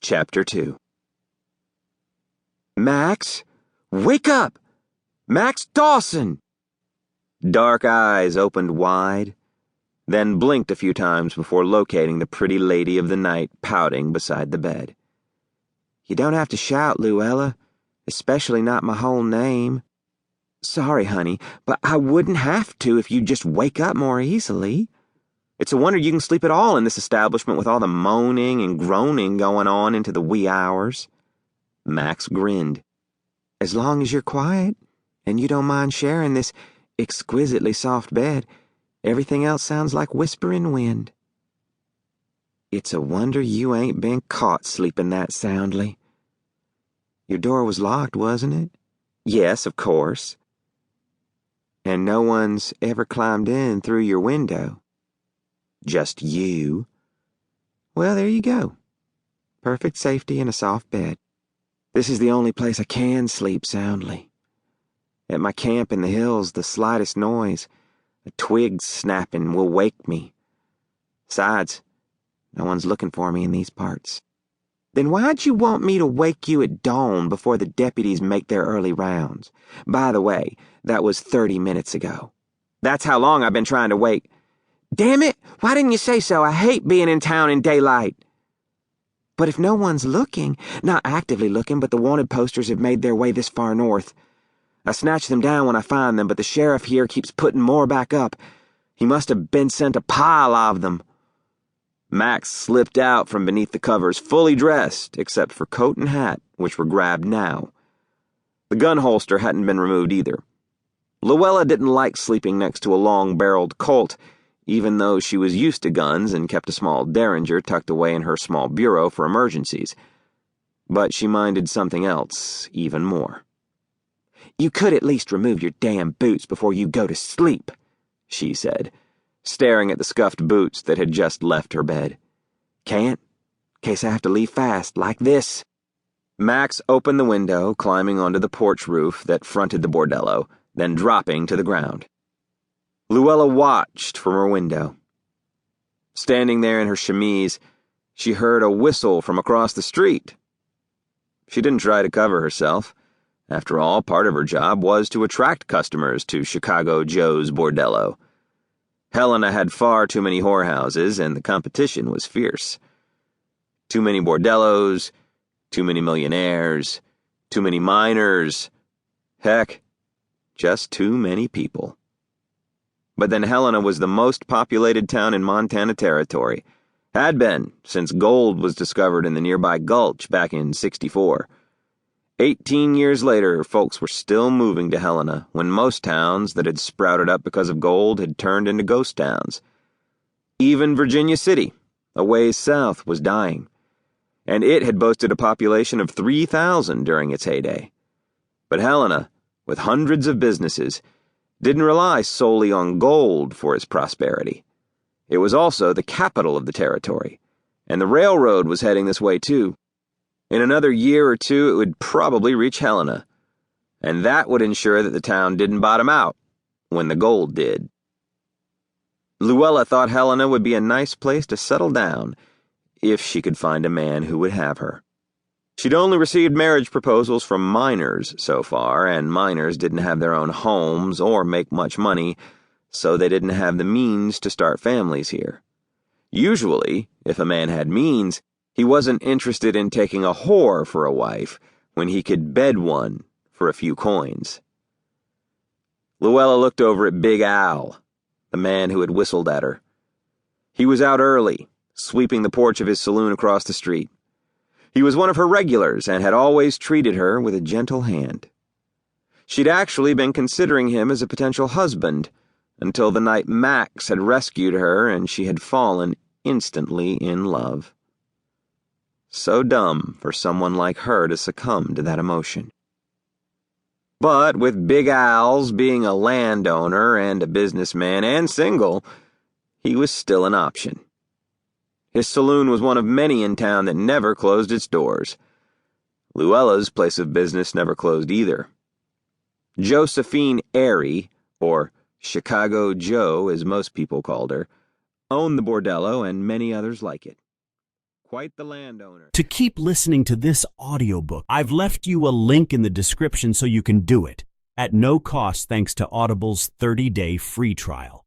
Chapter 2. Max, wake up! Max Dawson! Dark eyes opened wide, then blinked a few times before locating the pretty lady of the night pouting beside the bed. You don't have to shout, Luella, especially not my whole name. Sorry, honey, but I wouldn't have to if you'd just wake up more easily. It's a wonder you can sleep at all in this establishment with all the moaning and groaning going on into the wee hours. Max grinned. As long as you're quiet, and you don't mind sharing this exquisitely soft bed, everything else sounds like whispering wind. It's a wonder you ain't been caught sleeping that soundly. Your door was locked, wasn't it? Yes, of course. And no one's ever climbed in through your window. Just you. Well, there you go. Perfect safety in a soft bed. This is the only place I can sleep soundly. At my camp in the hills, the slightest noise, a twig snapping, will wake me. Besides, no one's looking for me in these parts. Then why'd you want me to wake you at dawn before the deputies make their early rounds? By the way, that was 30 minutes ago. That's how long I've been trying to wake. Damn it, why didn't you say so? I hate being in town in daylight. But if no one's looking, not actively looking, but the wanted posters have made their way this far north. I snatch them down when I find them, but the sheriff here keeps putting more back up. He must have been sent a pile of them. Max slipped out from beneath the covers, fully dressed, except for coat and hat, which were grabbed now. The gun holster hadn't been removed either. Luella didn't like sleeping next to a long-barreled Colt, even though she was used to guns and kept a small Derringer tucked away in her small bureau for emergencies. But she minded something else even more. You could at least remove your damn boots before you go to sleep, she said, staring at the scuffed boots that had just left her bed. Can't? In case I have to leave fast, like this. Max opened the window, climbing onto the porch roof that fronted the bordello, then dropping to the ground. Luella watched from her window. Standing there in her chemise, she heard a whistle from across the street. She didn't try to cover herself. After all, part of her job was to attract customers to Chicago Joe's bordello. Helena had far too many whorehouses, and the competition was fierce. Too many bordellos, too many millionaires, too many minors. Heck, just too many people. But then Helena was the most populated town in Montana Territory. Had been, since gold was discovered in the nearby gulch back in '64. 18 years later, folks were still moving to Helena when most towns that had sprouted up because of gold had turned into ghost towns. Even Virginia City, a ways south, was dying, and it had boasted a population of 3,000 during its heyday. But Helena, with hundreds of businesses, didn't rely solely on gold for its prosperity. It was also the capital of the territory, and the railroad was heading this way too. In another year or two, it would probably reach Helena, and that would ensure that the town didn't bottom out when the gold did. Luella thought Helena would be a nice place to settle down if she could find a man who would have her. She'd only received marriage proposals from miners so far, and miners didn't have their own homes or make much money, so they didn't have the means to start families here. Usually, if a man had means, he wasn't interested in taking a whore for a wife when he could bed one for a few coins. Luella looked over at Big Al, the man who had whistled at her. He was out early, sweeping the porch of his saloon across the street. He was one of her regulars and had always treated her with a gentle hand. She'd actually been considering him as a potential husband until the night Max had rescued her and she had fallen instantly in love. So dumb for someone like her to succumb to that emotion. But with Big Al's being a landowner and a businessman and single, he was still an option. His saloon was one of many in town that never closed its doors. Luella's place of business never closed either. Josephine Airy, or Chicago Joe as most people called her, owned the bordello and many others like it. Quite the landowner. To keep listening to this audiobook, I've left you a link in the description so you can do it, at no cost thanks to Audible's 30-day free trial.